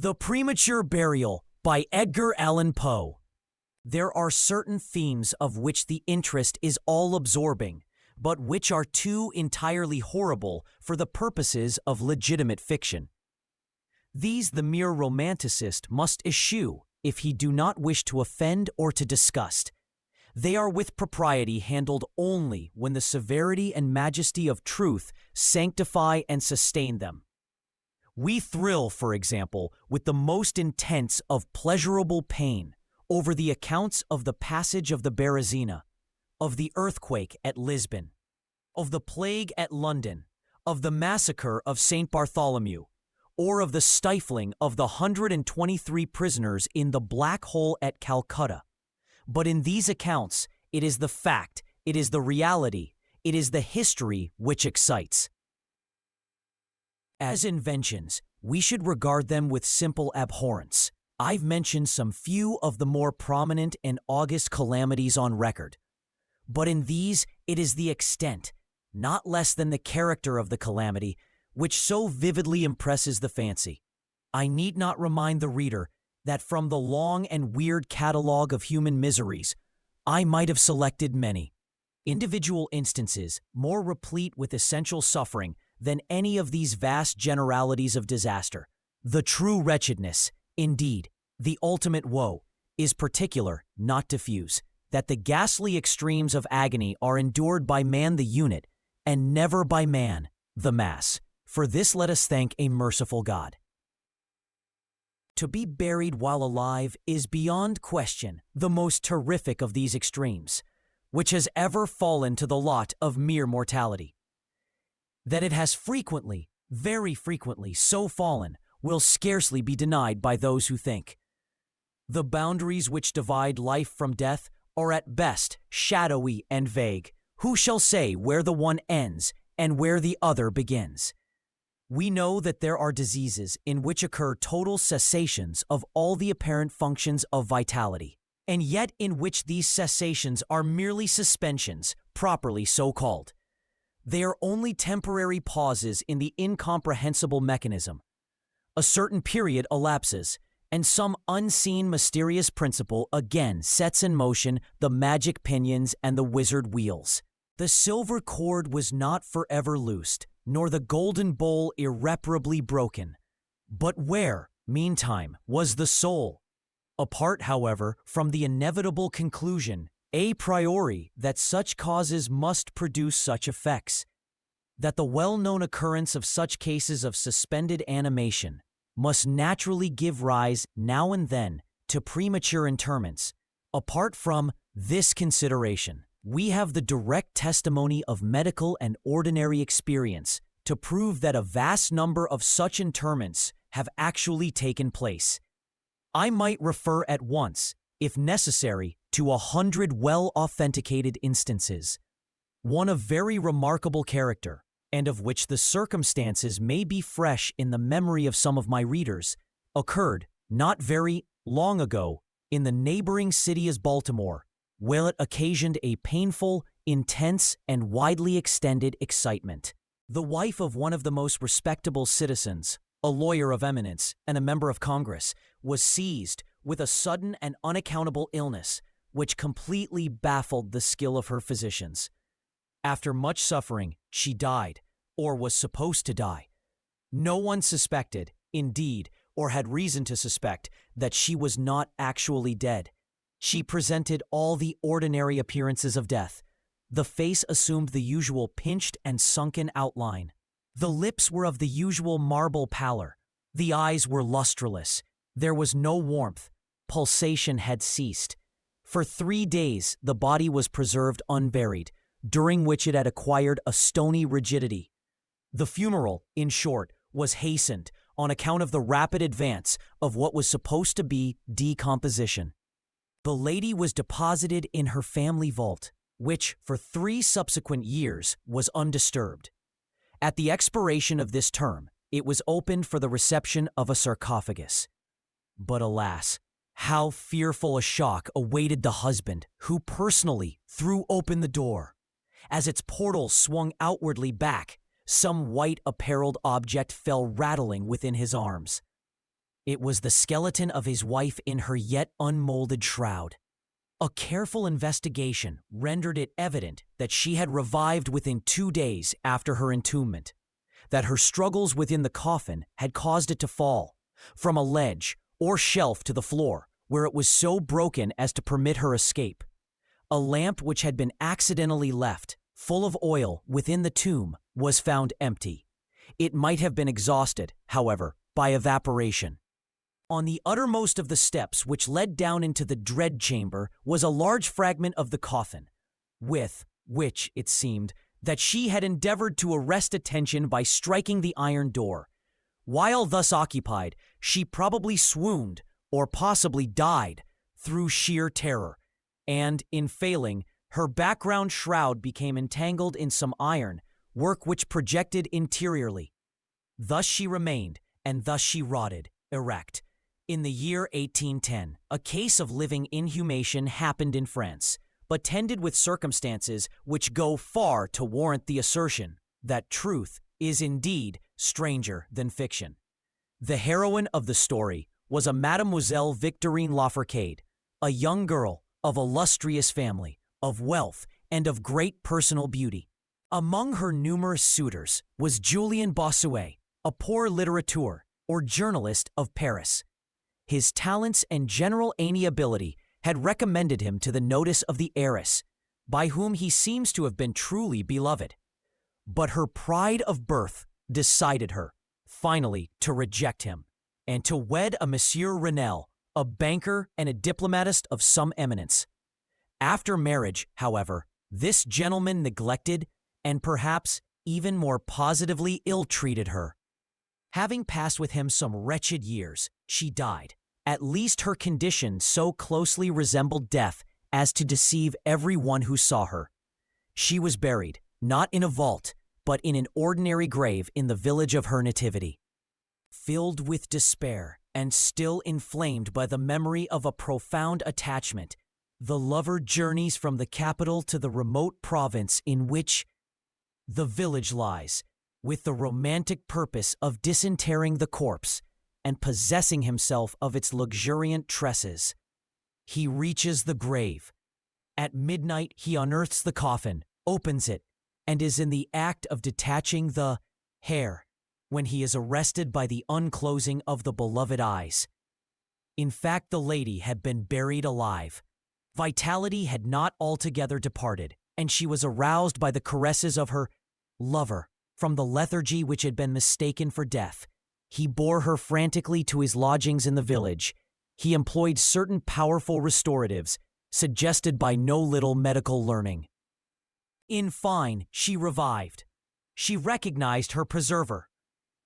The Premature Burial by Edgar Allan Poe. There are certain themes of which the interest is all-absorbing, but which are too entirely horrible for the purposes of legitimate fiction. These the mere romanticist must eschew if he do not wish to offend or to disgust. They are with propriety handled only when the severity and majesty of truth sanctify and sustain them. We thrill, for example, with the most intense of pleasurable pain over the accounts of the passage of the Berezina, of the earthquake at Lisbon, of the plague at London, of the massacre of St. Bartholomew, or of the stifling of the 123 prisoners in the Black Hole at Calcutta. But in these accounts, it is the fact, it is the reality, it is the history which excites. As inventions, we should regard them with simple abhorrence. I've mentioned some few of the more prominent and august calamities on record. But in these, it is the extent, not less than the character of the calamity, which so vividly impresses the fancy. I need not remind the reader that from the long and weird catalogue of human miseries, I might have selected many. Individual instances, more replete with essential suffering than any of these vast generalities of disaster. The true wretchedness, indeed, the ultimate woe, is particular, not diffuse, that the ghastly extremes of agony are endured by man the unit, and never by man, the mass. For this let us thank a merciful God. To be buried while alive is beyond question the most terrific of these extremes, which has ever fallen to the lot of mere mortality. That it has frequently, very frequently, so fallen will scarcely be denied by those who think. The boundaries which divide life from death are at best shadowy and vague. Who shall say where the one ends and where the other begins? We know that there are diseases in which occur total cessations of all the apparent functions of vitality, and yet in which these cessations are merely suspensions, properly so called. They are only temporary pauses in the incomprehensible mechanism. A certain period elapses, and some unseen mysterious principle again sets in motion the magic pinions and the wizard wheels. The silver cord was not forever loosed, nor the golden bowl irreparably broken. But where, meantime, was the soul? Apart, however, from the inevitable conclusion, a priori, that such causes must produce such effects, that the well-known occurrence of such cases of suspended animation must naturally give rise now and then to premature interments. Apart from this consideration, we have the direct testimony of medical and ordinary experience to prove that a vast number of such interments have actually taken place. I might refer at once, if necessary, to 100 well-authenticated instances. One of very remarkable character, and of which the circumstances may be fresh in the memory of some of my readers, occurred not very long ago in the neighboring city of Baltimore, where it occasioned a painful, intense, and widely extended excitement. The wife of one of the most respectable citizens, a lawyer of eminence and a member of Congress, was seized with a sudden and unaccountable illness, which completely baffled the skill of her physicians. After much suffering, she died, or was supposed to die. No one suspected, indeed, or had reason to suspect, that she was not actually dead. She presented all the ordinary appearances of death. The face assumed the usual pinched and sunken outline. The lips were of the usual marble pallor. The eyes were lustreless. There was no warmth. Pulsation had ceased. For 3 days, the body was preserved unburied, during which it had acquired a stony rigidity. The funeral, in short, was hastened on account of the rapid advance of what was supposed to be decomposition. The lady was deposited in her family vault, which for 3 subsequent years was undisturbed. At the expiration of this term, it was opened for the reception of a sarcophagus. But alas, how fearful a shock awaited the husband who personally threw open the door. As its portal swung outwardly back, some white-appareled object fell rattling within his arms. It was the skeleton of his wife in her yet unmolded shroud. A careful investigation rendered it evident that she had revived within 2 days after her entombment, that her struggles within the coffin had caused it to fall from a ledge or shelf to the floor, where it was so broken as to permit her escape. A lamp which had been accidentally left, full of oil, within the tomb was found empty. It might have been exhausted, however, by evaporation. On the uttermost of the steps which led down into the dread chamber was a large fragment of the coffin, with which, it seemed, that she had endeavored to arrest attention by striking the iron door. While thus occupied, she probably swooned, or possibly died, through sheer terror, and, in failing, her background shroud became entangled in some iron work which projected interiorly. Thus she remained, and thus she rotted, erect. In the year 1810, a case of living inhumation happened in France, but tended with circumstances which go far to warrant the assertion that truth is indeed stranger than fiction. The heroine of the story was a Mademoiselle Victorine Lafourcade, a young girl of illustrious family, of wealth, and of great personal beauty. Among her numerous suitors was Julien Bossuet, a poor litterateur or journalist of Paris. His talents and general amiability had recommended him to the notice of the heiress, by whom he seems to have been truly beloved. But her pride of birth decided her, finally, to reject him, and to wed a Monsieur Renel, a banker and a diplomatist of some eminence. After marriage, however, this gentleman neglected and perhaps even more positively ill-treated her. Having passed with him some wretched years, she died. At least her condition so closely resembled death as to deceive every one who saw her. She was buried, not in a vault, but in an ordinary grave in the village of her nativity. Filled with despair and still inflamed by the memory of a profound attachment, the lover journeys from the capital to the remote province in which the village lies, with the romantic purpose of disinterring the corpse and possessing himself of its luxuriant tresses. He reaches the grave. At midnight he unearths the coffin, opens it, and is in the act of detaching the hair when he is arrested by the unclosing of the beloved eyes. In fact, the lady had been buried alive. Vitality had not altogether departed, and she was aroused by the caresses of her lover from the lethargy which had been mistaken for death. He bore her frantically to his lodgings in the village. He employed certain powerful restoratives, suggested by no little medical learning. In fine, she revived. She recognized her preserver.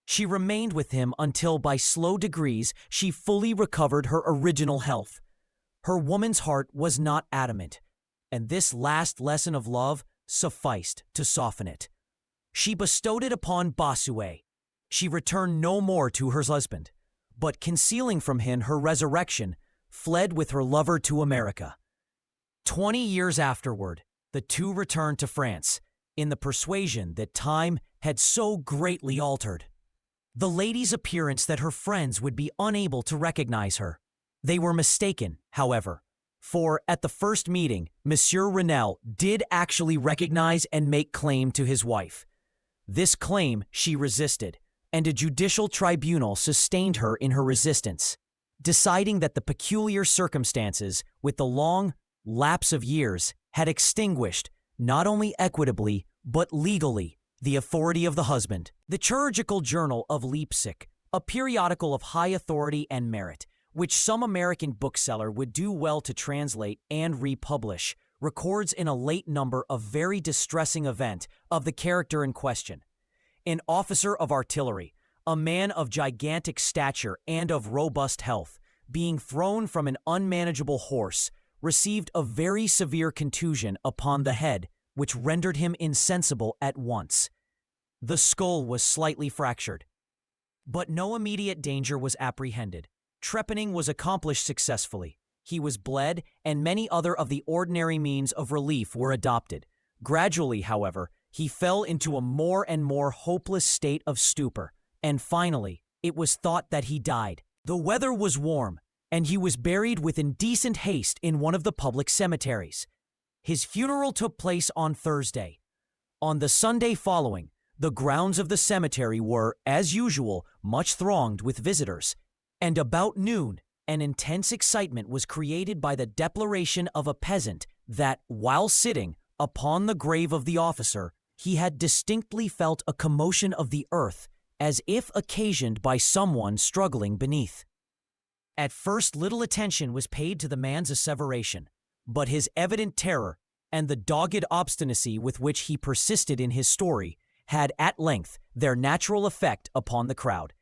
She remained with him until, by slow degrees, she fully recovered her original health. Her woman's heart was not adamant, and this last lesson of love sufficed to soften it. She bestowed it upon Bossuet. She returned no more to her husband, but concealing from him her resurrection, fled with her lover to America. 20 years afterward, the two returned to France, in the persuasion that time had so greatly altered the lady's appearance that her friends would be unable to recognize her. They were mistaken, however, for at the first meeting, Monsieur Renel did actually recognize and make claim to his wife. This claim she resisted, and a judicial tribunal sustained her in her resistance, deciding that the peculiar circumstances, with the long lapse of years, had extinguished, not only equitably, but legally, the authority of the husband. The Chirurgical Journal of Leipzig, a periodical of high authority and merit, which some American bookseller would do well to translate and republish, records in a late number a very distressing event of the character in question. An officer of artillery, a man of gigantic stature and of robust health, being thrown from an unmanageable horse, received a very severe contusion upon the head, which rendered him insensible at once. The skull was slightly fractured, but no immediate danger was apprehended. Trepanning was accomplished successfully. He was bled, and many other of the ordinary means of relief were adopted. Gradually, however, he fell into a more and more hopeless state of stupor, and finally, it was thought that he died. The weather was warm, and he was buried with indecent haste in one of the public cemeteries. His funeral took place on Thursday. On the Sunday following, the grounds of the cemetery were, as usual, much thronged with visitors, and about noon, an intense excitement was created by the declaration of a peasant that, while sitting upon the grave of the officer, he had distinctly felt a commotion of the earth, as if occasioned by someone struggling beneath. At first, little attention was paid to the man's asseveration, but his evident terror and the dogged obstinacy with which he persisted in his story had at length their natural effect upon the crowd.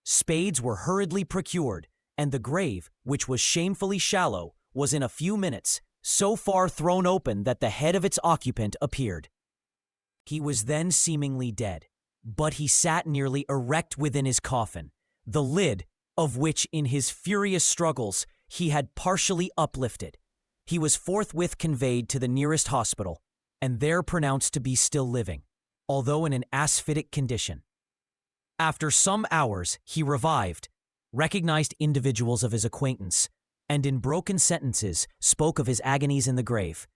Spades were hurriedly procured, and the grave, which was shamefully shallow, was in a few minutes so far thrown open that the head of its occupant appeared. He was then seemingly dead, but he sat nearly erect within his coffin, the lid of which in his furious struggles he had partially uplifted. He was forthwith conveyed to the nearest hospital, and there pronounced to be still living, although in an asphytic condition. After some hours he revived, recognized individuals of his acquaintance, and in broken sentences spoke of his agonies in the grave.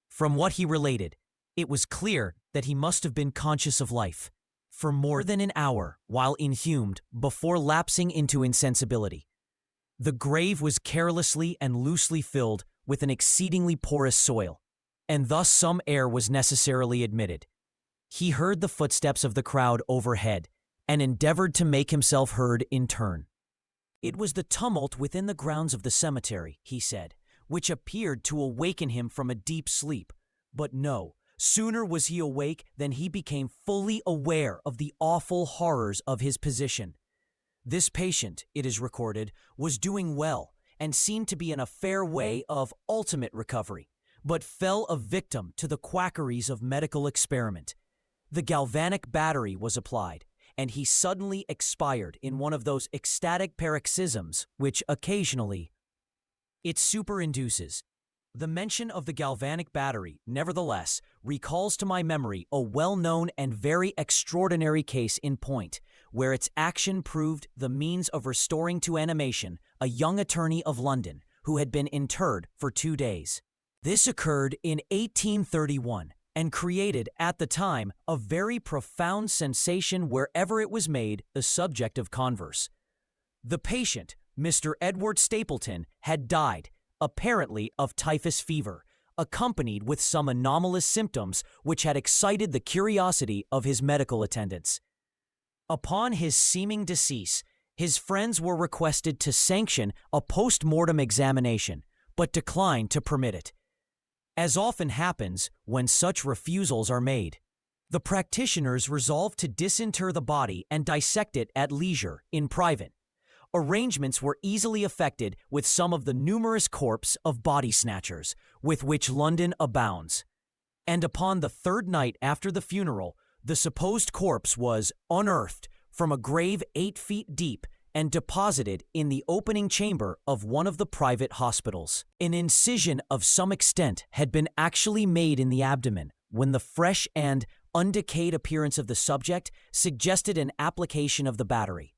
From what he related, it was clear that he must have been conscious of life for more than an hour while inhumed before lapsing into insensibility. The grave was carelessly and loosely filled with an exceedingly porous soil, and thus some air was necessarily admitted. He heard the footsteps of the crowd overhead and endeavored to make himself heard in turn. It was the tumult within the grounds of the cemetery, he said, which appeared to awaken him from a deep sleep. But no, sooner was he awake than he became fully aware of the awful horrors of his position. This patient, it is recorded, was doing well and seemed to be in a fair way of ultimate recovery, but fell a victim to the quackeries of medical experiment. The galvanic battery was applied, and he suddenly expired in one of those ecstatic paroxysms which occasionally it superinduces. The mention of the galvanic battery, nevertheless, recalls to my memory a well-known and very extraordinary case in point, where its action proved the means of restoring to animation a young attorney of London who had been interred for 2 days. This occurred in 1831 and created, at the time, a very profound sensation wherever it was made the subject of converse. The patient, Mr. Edward Stapleton, had died, apparently of typhus fever, accompanied with some anomalous symptoms which had excited the curiosity of his medical attendants. Upon his seeming decease, his friends were requested to sanction a post-mortem examination, but declined to permit it. As often happens when such refusals are made, the practitioners resolved to disinter the body and dissect it at leisure, in private. Arrangements were easily effected with some of the numerous corps of body snatchers with which London abounds. And upon the third night after the funeral, the supposed corpse was unearthed from a grave 8 feet deep and deposited in the opening chamber of one of the private hospitals. An incision of some extent had been actually made in the abdomen, when the fresh and undecayed appearance of the subject suggested an application of the battery.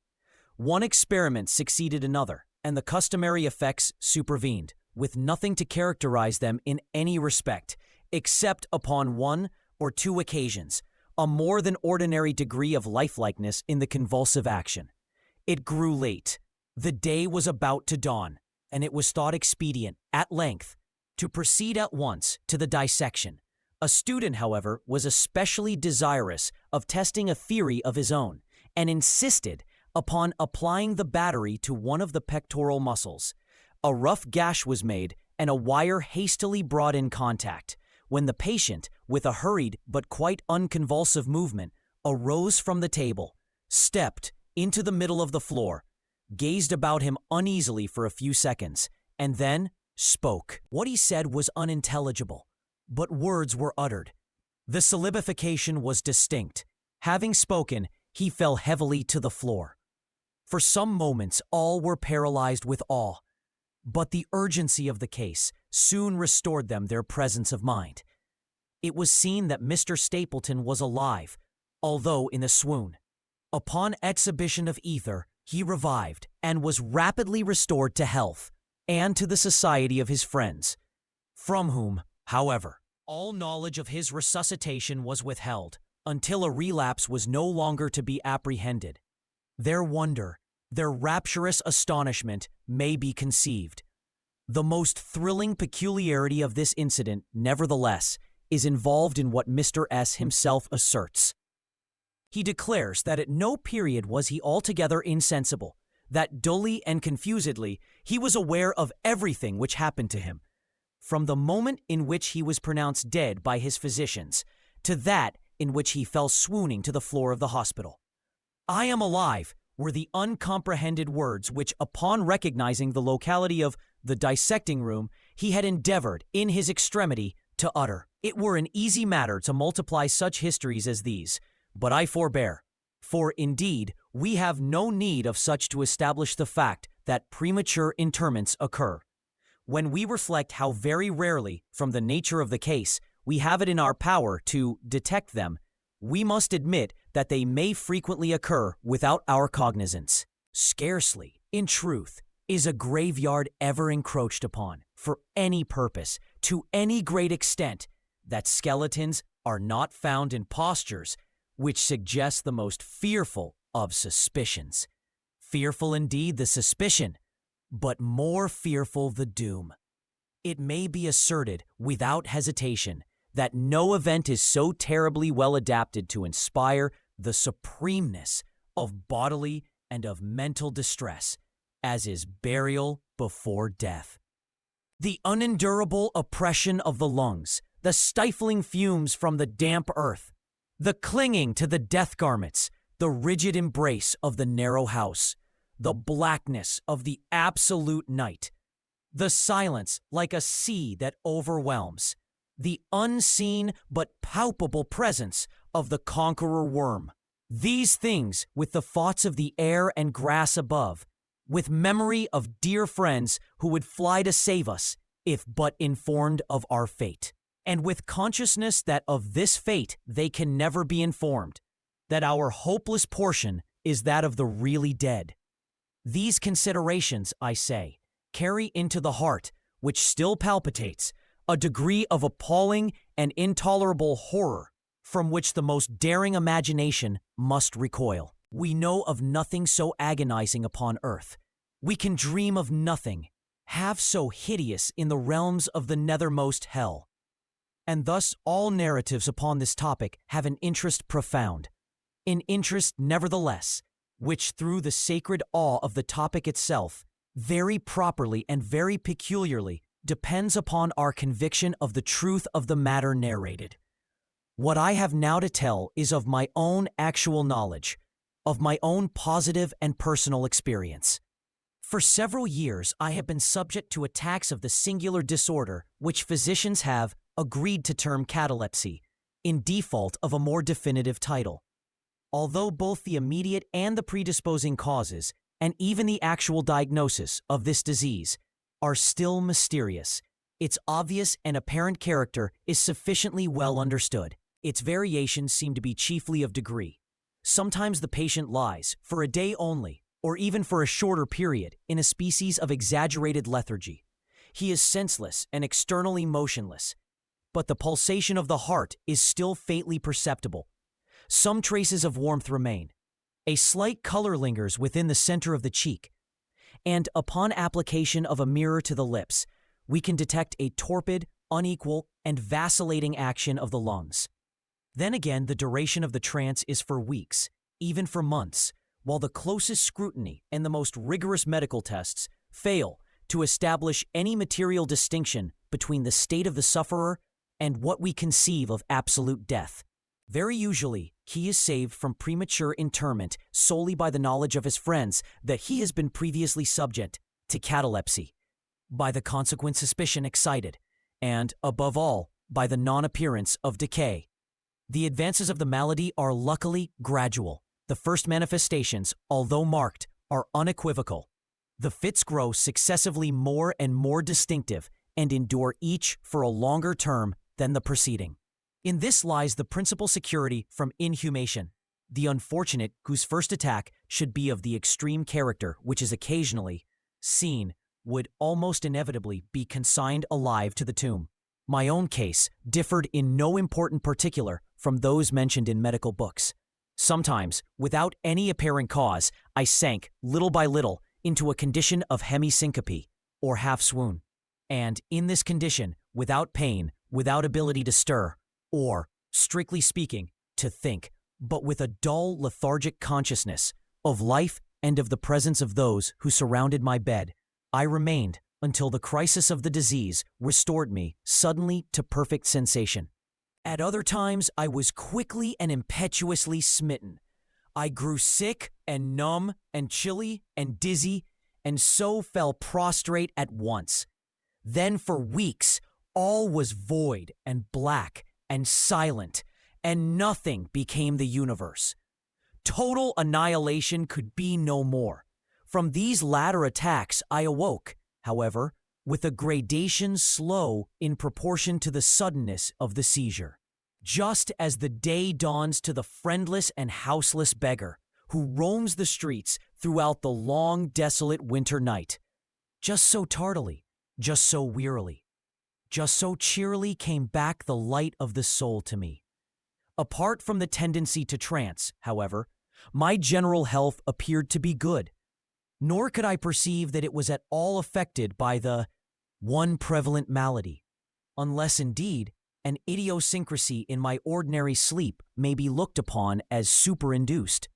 One experiment succeeded another, and the customary effects supervened, with nothing to characterize them in any respect, except upon 1 or 2 occasions, a more than ordinary degree of lifelikeness in the convulsive action. It grew late. The day was about to dawn, and it was thought expedient, at length, to proceed at once to the dissection. A student, however, was especially desirous of testing a theory of his own, and insisted upon applying the battery to one of the pectoral muscles. A rough gash was made, and a wire hastily brought in contact, when the patient, with a hurried but quite unconvulsive movement, arose from the table, stepped into the middle of the floor, gazed about him uneasily for a few seconds, and then spoke. What he said was unintelligible, but words were uttered. The syllabification was distinct. Having spoken, he fell heavily to the floor. For some moments all were paralyzed with awe, but the urgency of the case soon restored them their presence of mind. It was seen that Mr. Stapleton was alive, although in a swoon. Upon exhibition of ether, He revived and was rapidly restored to health and to the society of his friends, from whom, however, all knowledge of his resuscitation was withheld until a relapse was no longer to be apprehended. Their wonder, their rapturous astonishment may be conceived. The most thrilling peculiarity of this incident, nevertheless, is involved in what Mr. S. himself asserts. He declares that at no period was he altogether insensible, that dully and confusedly he was aware of everything which happened to him, from the moment in which he was pronounced dead by his physicians to that in which he fell swooning to the floor of the hospital. "I am alive," were the uncomprehended words which, upon recognizing the locality of the dissecting room, he had endeavored, in his extremity, to utter. It were an easy matter to multiply such histories as these, but I forbear, for indeed we have no need of such to establish the fact that premature interments occur. When we reflect how very rarely, from the nature of the case, we have it in our power to detect them, we must admit that they may frequently occur without our cognizance. Scarcely, in truth, is a graveyard ever encroached upon, for any purpose, to any great extent, that skeletons are not found in postures which suggest the most fearful of suspicions. Fearful indeed the suspicion, but more fearful the doom. It may be asserted without hesitation that no event is so terribly well adapted to inspire the supremeness of bodily and of mental distress as is burial before death. The unendurable oppression of the lungs, the stifling fumes from the damp earth, the clinging to the death garments, the rigid embrace of the narrow house, the blackness of the absolute night, the silence like a sea that overwhelms, the unseen but palpable presence of the conqueror worm. These things, with the thoughts of the air and grass above, with memory of dear friends who would fly to save us if but informed of our fate, and with consciousness that of this fate they can never be informed, that our hopeless portion is that of the really dead. These considerations, I say, carry into the heart, which still palpitates, a degree of appalling and intolerable horror from which the most daring imagination must recoil. We know of nothing so agonizing upon earth. We can dream of nothing half so hideous in the realms of the nethermost hell. And thus all narratives upon this topic have an interest profound, an interest nevertheless, which through the sacred awe of the topic itself, very properly and very peculiarly depends upon our conviction of the truth of the matter narrated. What I have now to tell is of my own actual knowledge, of my own positive and personal experience. For several years I have been subject to attacks of the singular disorder which physicians have agreed to term catalepsy, in default of a more definitive title. Although both the immediate and the predisposing causes, and even the actual diagnosis of this disease, are still mysterious, its obvious and apparent character is sufficiently well understood. Its variations seem to be chiefly of degree. Sometimes the patient lies, for a day only, or even for a shorter period, in a species of exaggerated lethargy. He is senseless and externally motionless, but the pulsation of the heart is still faintly perceptible. Some traces of warmth remain. A slight color lingers within the center of the cheek, and upon application of a mirror to the lips, we can detect a torpid, unequal, and vacillating action of the lungs. Then again, the duration of the trance is for weeks, even for months, while the closest scrutiny and the most rigorous medical tests fail to establish any material distinction between the state of the sufferer and what we conceive of absolute death. Very usually, he is saved from premature interment solely by the knowledge of his friends that he has been previously subject to catalepsy, by the consequent suspicion excited, and, above all, by the non-appearance of decay. The advances of the malady are luckily gradual. The first manifestations, although marked, are unequivocal. The fits grow successively more and more distinctive and endure each for a longer term than the preceding. In this lies the principal security from inhumation. the unfortunate whose first attack should be of the extreme character which is occasionally seen would almost inevitably be consigned alive to the tomb. My own case differed in no important particular from those mentioned in medical books. Sometimes, without any apparent cause, I sank, little by little, into a condition of hemisyncope, or half-swoon. And in this condition, without pain, without ability to stir, or, strictly speaking, to think, but with a dull, lethargic consciousness of life and of the presence of those who surrounded my bed, I remained until the crisis of the disease restored me suddenly to perfect sensation. At other times, I was quickly and impetuously smitten. I grew sick and numb and chilly and dizzy, and so fell prostrate at once. Then for weeks, all was void and black and silent, and nothing became the universe. Total annihilation could be no more. From these latter attacks I awoke, however, with a gradation slow in proportion to the suddenness of the seizure. Just as the day dawns to the friendless and houseless beggar who roams the streets throughout the long, desolate winter night, just so tardily, just so wearily, just so cheerily came back the light of the soul to me. Apart from the tendency to trance, however, my general health appeared to be good, nor could I perceive that it was at all affected by the one prevalent malady, unless indeed an idiosyncrasy in my ordinary sleep may be looked upon as superinduced.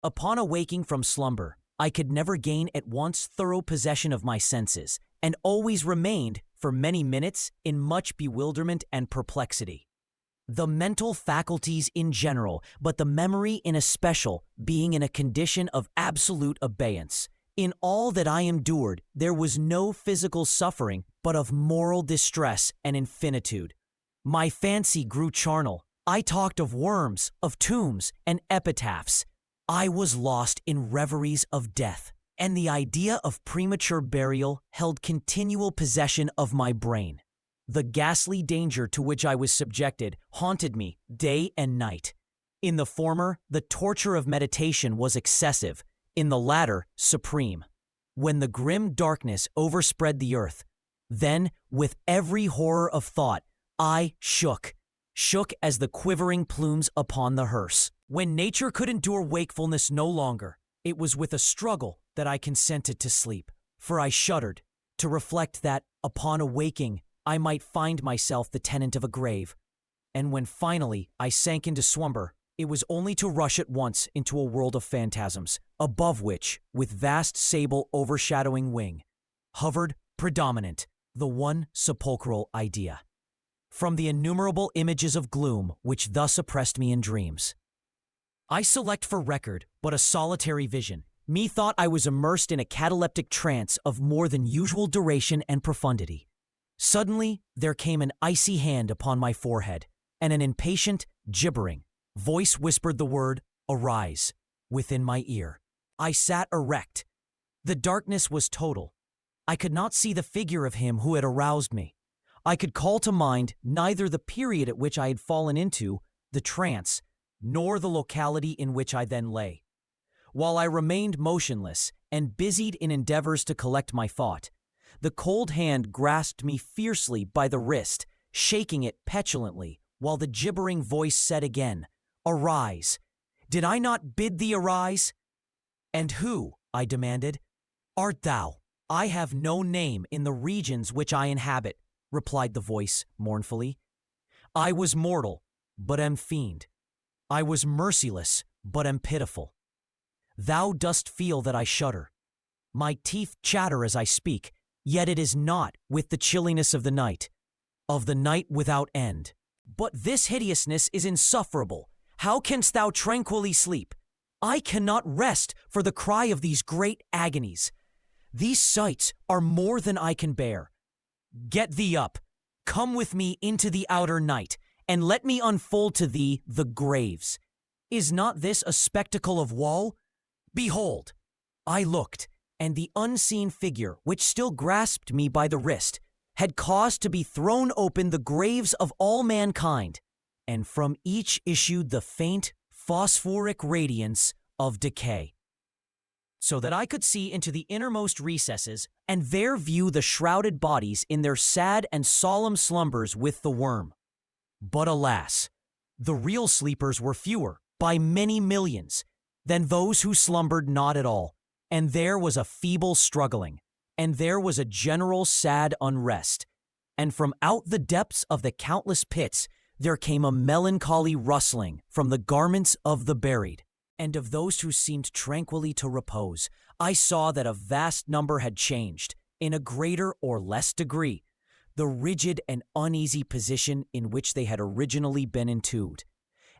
Upon awaking from slumber, I could never gain at once thorough possession of my senses, and always remained, for many minutes, in much bewilderment and perplexity. The mental faculties in general, but the memory in especial, being in a condition of absolute abeyance. In all that I endured, there was no physical suffering, but of moral distress and infinitude. My fancy grew charnel. I talked of worms, of tombs, and epitaphs. I was lost in reveries of death, and the idea of premature burial held continual possession of my brain. The ghastly danger to which I was subjected haunted me day and night. In the former, the torture of meditation was excessive, in the latter, supreme. When the grim darkness overspread the earth, then, with every horror of thought, I shook as the quivering plumes upon the hearse. When nature could endure wakefulness no longer, it was with a struggle that I consented to sleep, for I shuddered to reflect that, upon awaking, I might find myself the tenant of a grave. And when finally I sank into slumber, it was only to rush at once into a world of phantasms, above which, with vast sable overshadowing wing, hovered, predominant, the one sepulchral idea. From the innumerable images of gloom which thus oppressed me in dreams, I select for record but a solitary vision. Methought I was immersed in a cataleptic trance of more than usual duration and profundity. Suddenly there came an icy hand upon my forehead, and an impatient, gibbering voice whispered the word, "Arise," within my ear. I sat erect. The darkness was total. I could not see the figure of him who had aroused me. I could call to mind neither the period at which I had fallen into the trance, nor the locality in which I then lay. While I remained motionless and busied in endeavors to collect my thought, the cold hand grasped me fiercely by the wrist, shaking it petulantly, while the gibbering voice said again, "Arise. Did I not bid thee arise?" "And who," I demanded, "art thou?" "I have no name in the regions which I inhabit," replied the voice mournfully. "I was mortal, but am fiend. I was merciless, but am pitiful. Thou dost feel that I shudder. My teeth chatter as I speak, yet it is not with the chilliness of the night without end. But this hideousness is insufferable. How canst thou tranquilly sleep? I cannot rest for the cry of these great agonies. These sights are more than I can bear. Get thee up, come with me into the outer night, and let me unfold to thee the graves. Is not this a spectacle of woe? Behold!" I looked, and the unseen figure, which still grasped me by the wrist, had caused to be thrown open the graves of all mankind, and from each issued the faint, phosphoric radiance of decay, so that I could see into the innermost recesses and there view the shrouded bodies in their sad and solemn slumbers with the worm. But alas, the real sleepers were fewer, by many millions, than those who slumbered not at all, and there was a feeble struggling, and there was a general sad unrest, and from out the depths of the countless pits there came a melancholy rustling from the garments of the buried, and of those who seemed tranquilly to repose. I saw that a vast number had changed, in a greater or less degree, the rigid and uneasy position in which they had originally been entombed.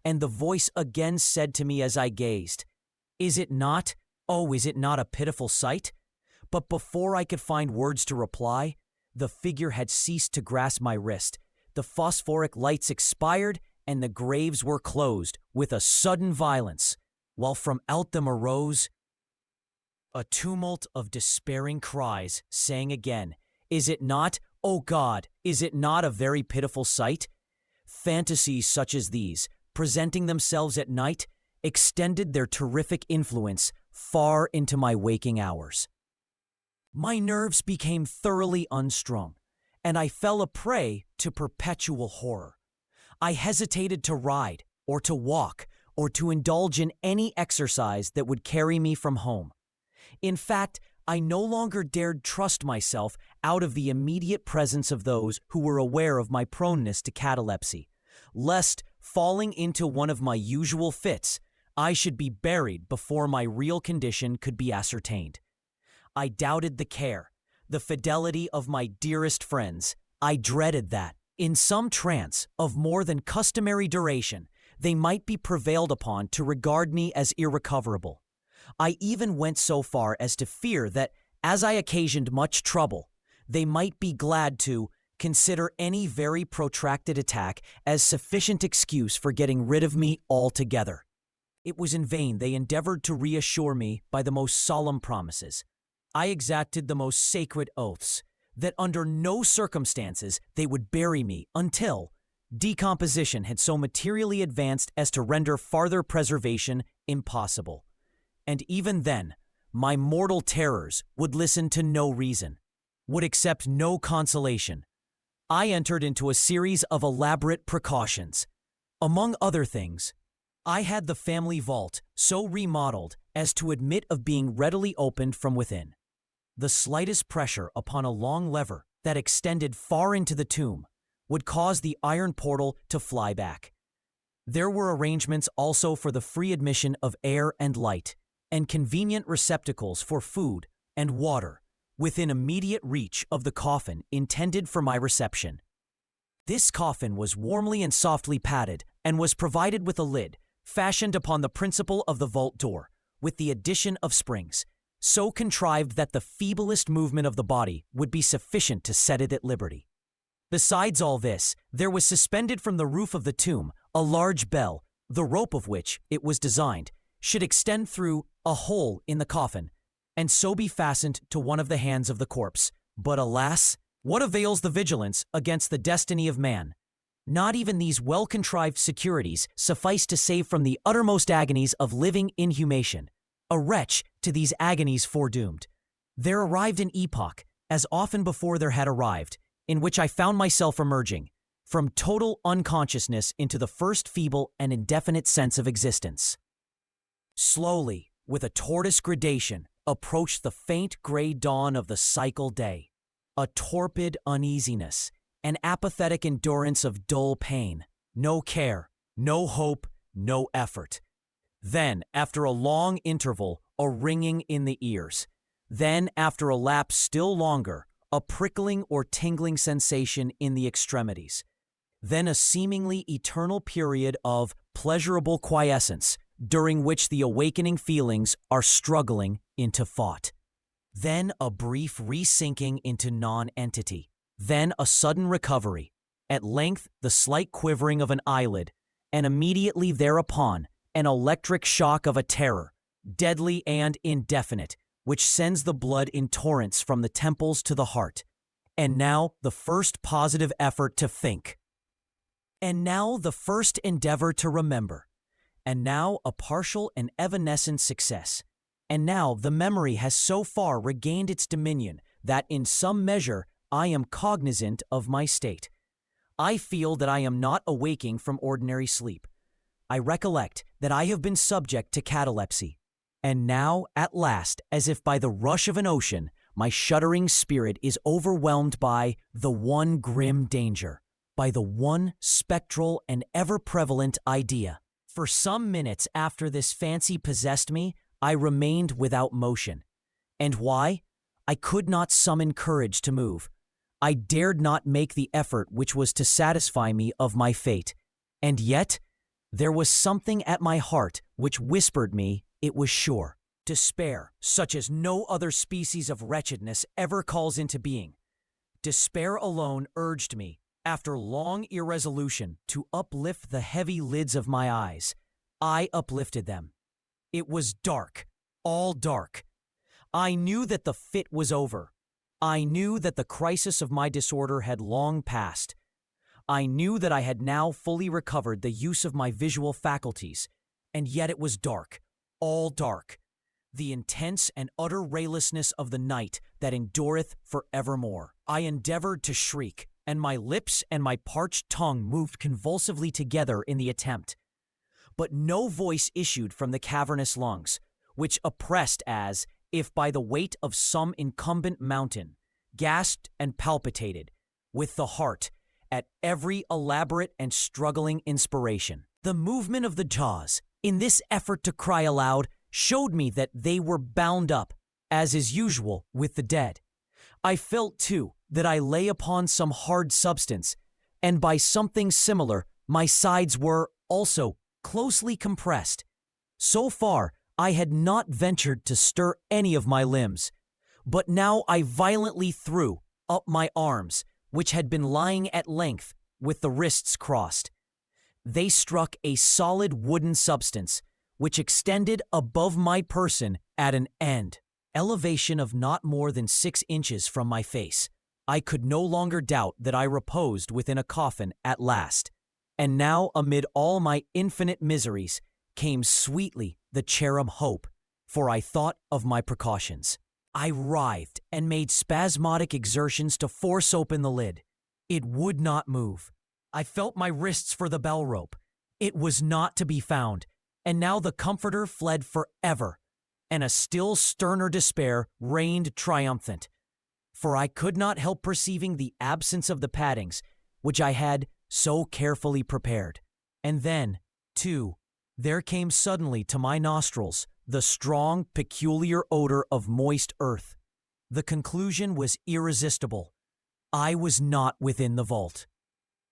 And the voice again said to me as I gazed, "Is it not, oh, is it not a pitiful sight?" But before I could find words to reply, the figure had ceased to grasp my wrist, the phosphoric lights expired, and the graves were closed with a sudden violence, while from out them arose a tumult of despairing cries, saying again, "Is it not, O God, is it not a very pitiful sight?" Fantasies such as these, presenting themselves at night, extended their terrific influence far into my waking hours. My nerves became thoroughly unstrung, and I fell a prey to perpetual horror. I hesitated to ride, or to walk, or to indulge in any exercise that would carry me from home. In fact, I no longer dared trust myself out of the immediate presence of those who were aware of my proneness to catalepsy, lest, falling into one of my usual fits, I should be buried before my real condition could be ascertained. I doubted the care, the fidelity of my dearest friends. I dreaded that, in some trance of more than customary duration, they might be prevailed upon to regard me as irrecoverable. I even went so far as to fear that, as I occasioned much trouble, they might be glad to consider any very protracted attack as sufficient excuse for getting rid of me altogether. It was in vain they endeavored to reassure me by the most solemn promises. I exacted the most sacred oaths that under no circumstances they would bury me until decomposition had so materially advanced as to render farther preservation impossible. And even then, my mortal terrors would listen to no reason, would accept no consolation. I entered into a series of elaborate precautions. Among other things, I had the family vault so remodeled as to admit of being readily opened from within. The slightest pressure upon a long lever that extended far into the tomb would cause the iron portal to fly back. There were arrangements also for the free admission of air and light, and convenient receptacles for food and water within immediate reach of the coffin intended for my reception. This coffin was warmly and softly padded, and was provided with a lid, fashioned upon the principle of the vault door, with the addition of springs, so contrived that the feeblest movement of the body would be sufficient to set it at liberty. Besides all this, there was suspended from the roof of the tomb a large bell, the rope of which, it was designed, should extend through a hole in the coffin, and so be fastened to one of the hands of the corpse. But alas, what avails the vigilance against the destiny of man? Not even these well-contrived securities suffice to save from the uttermost agonies of living inhumation, a wretch to these agonies foredoomed. There arrived an epoch, as often before there had arrived, in which I found myself emerging from total unconsciousness into the first feeble and indefinite sense of existence. Slowly, with a tortoise gradation, approached the faint gray dawn of the cycle day, a torpid uneasiness, an apathetic endurance of dull pain, no care, no hope, no effort. Then, after a long interval, a ringing in the ears. Then, after a lapse still longer, a prickling or tingling sensation in the extremities. Then a seemingly eternal period of pleasurable quiescence, during which the awakening feelings are struggling into thought. Then a brief resinking into non-entity. Then a sudden recovery. At length the slight quivering of an eyelid, and immediately thereupon an electric shock of a terror, deadly and indefinite, which sends the blood in torrents from the temples to the heart. And now the first positive effort to think. And now the first endeavor to remember. and now a partial and evanescent success. And now the memory has so far regained its dominion that in some measure I am cognizant of my state. I feel that I am not awaking from ordinary sleep. I recollect that I have been subject to catalepsy. And now, at last, as if by the rush of an ocean, my shuddering spirit is overwhelmed by the one grim danger, by the one spectral and ever-prevalent idea. For some minutes after this fancy possessed me, I remained without motion. And why? I could not summon courage to move. I dared not make the effort which was to satisfy me of my fate. And yet, there was something at my heart which whispered me it was sure. Despair, such as no other species of wretchedness ever calls into being. Despair alone urged me, after long irresolution, to uplift the heavy lids of my eyes. I uplifted them. It was dark, all dark. I knew that the fit was over. I knew that the crisis of my disorder had long passed. I knew that I had now fully recovered the use of my visual faculties, and yet it was dark, all dark, the intense and utter raylessness of the night that endureth for evermore. I endeavored to shriek, and my lips and my parched tongue moved convulsively together in the attempt. But no voice issued from the cavernous lungs, which oppressed as if by the weight of some incumbent mountain, gasped and palpitated, with the heart, at every elaborate and struggling inspiration. The movement of the jaws, in this effort to cry aloud, showed me that they were bound up, as is usual with the dead. I felt, too, that I lay upon some hard substance, and by something similar my sides were, also, closely compressed. So far, I had not ventured to stir any of my limbs, but now I violently threw up my arms, which had been lying at length with the wrists crossed. They struck a solid wooden substance, which extended above my person at an elevation of not more than 6 inches from my face. I could no longer doubt that I reposed within a coffin at last. And now, amid all my infinite miseries, came sweetly the cherub hope, for I thought of my precautions. I writhed and made spasmodic exertions to force open the lid. It would not move. I felt my wrists for the bell rope. It was not to be found, and now the comforter fled forever, and a still sterner despair reigned triumphant. For I could not help perceiving the absence of the paddings, which I had so carefully prepared. And then, too, there came suddenly to my nostrils the strong, peculiar odor of moist earth. The conclusion was irresistible. I was not within the vault.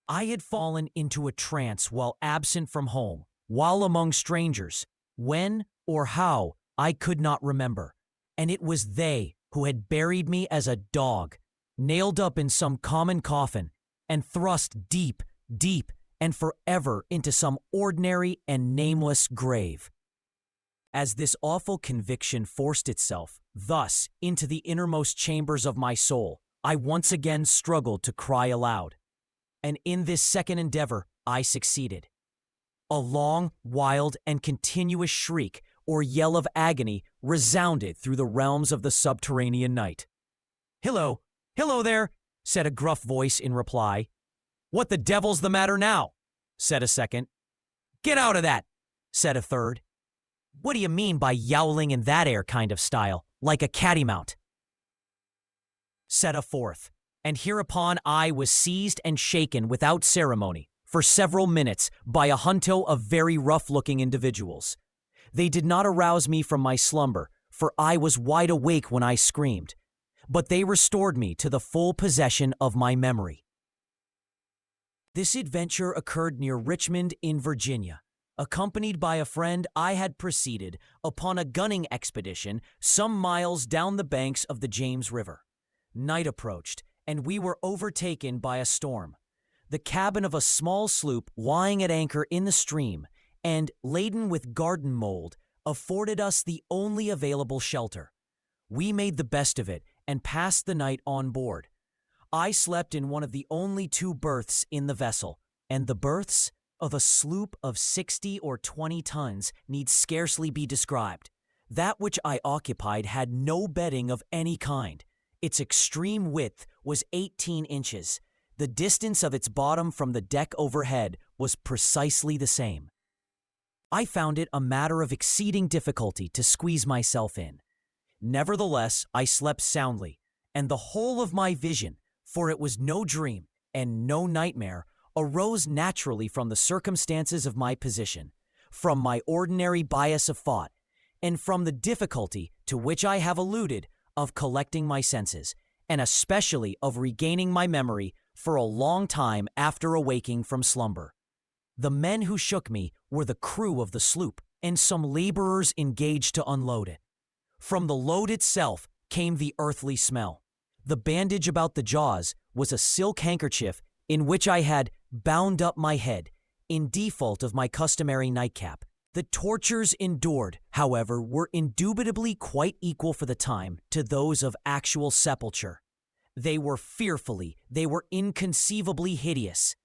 I had fallen into a trance while absent from home, while among strangers. When or how, I could not remember. And it was they who had buried me as a dog, nailed up in some common coffin, and thrust deep, deep, and forever into some ordinary and nameless grave. As this awful conviction forced itself, thus, into the innermost chambers of my soul, I once again struggled to cry aloud. And in this second endeavor, I succeeded. A long, wild, and continuous shriek or yell of agony resounded through the realms of the subterranean night. "Hello, hello there," said a gruff voice in reply. "What the devil's the matter now?" said a second. "Get out of that," said a third. "What do you mean by yowling in that air kind of style, like a cattymount?" said a fourth. And hereupon I was seized and shaken without ceremony, for several minutes, by a junto of very rough-looking individuals. They did not arouse me from my slumber, for I was wide awake when I screamed, but they restored me to the full possession of my memory. This adventure occurred near Richmond in Virginia. Accompanied by a friend, I had proceeded upon a gunning expedition some miles down the banks of the James River. Night approached, and we were overtaken by a storm. The cabin of a small sloop lying at anchor in the stream and laden with garden mold afforded us the only available shelter. We made the best of it and passed the night on board. I slept in one of the only 2 berths in the vessel, and the berths of a sloop of 60 or 20 tons need scarcely be described. That which I occupied had no bedding of any kind. Its extreme width was 18 inches. The distance of its bottom from the deck overhead was precisely the same. I found it a matter of exceeding difficulty to squeeze myself in. Nevertheless, I slept soundly, and the whole of my vision, for it was no dream and no nightmare, arose naturally from the circumstances of my position, from my ordinary bias of thought, and from the difficulty to which I have alluded of collecting my senses, and especially of regaining my memory for a long time after awaking from slumber. The men who shook me were the crew of the sloop and some laborers engaged to unload it. From the load itself came the earthly smell. The bandage about the jaws was a silk handkerchief in which I had bound up my head, in default of my customary nightcap. The tortures endured, however, were indubitably quite equal for the time to those of actual sepulture. They were inconceivably hideous.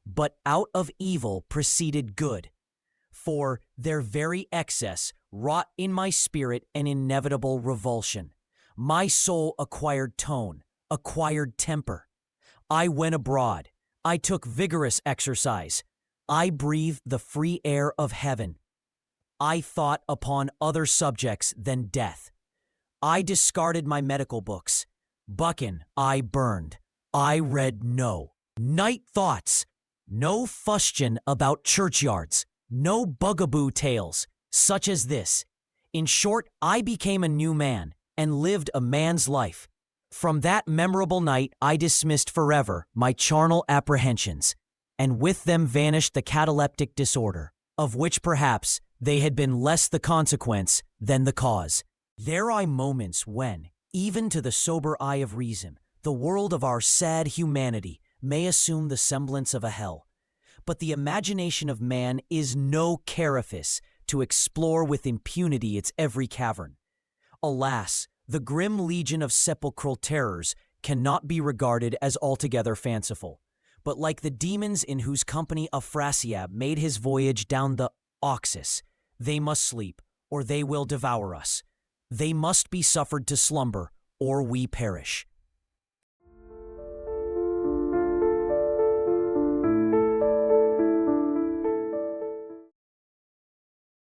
But out of evil proceeded good, for their very excess wrought in my spirit an inevitable revulsion. My soul acquired tone, acquired temper. I went abroad. I took vigorous exercise. I breathed the free air of heaven. I thought upon other subjects than death. I discarded my medical books. Buchan I burned. I read no night thoughts, no fustian about churchyards, no bugaboo tales, such as this. In short, I became a new man and lived a man's life. From that memorable night I dismissed forever my charnel apprehensions, and with them vanished the cataleptic disorder, of which perhaps they had been less the consequence than the cause. There are moments when, even to the sober eye of reason, the world of our sad humanity may assume the semblance of a hell. But the imagination of man is no carapace to explore with impunity its every cavern. Alas, the grim legion of sepulchral terrors cannot be regarded as altogether fanciful, but like the demons in whose company Afrasiab made his voyage down the Oxus, they must sleep, or they will devour us. They must be suffered to slumber, or we perish.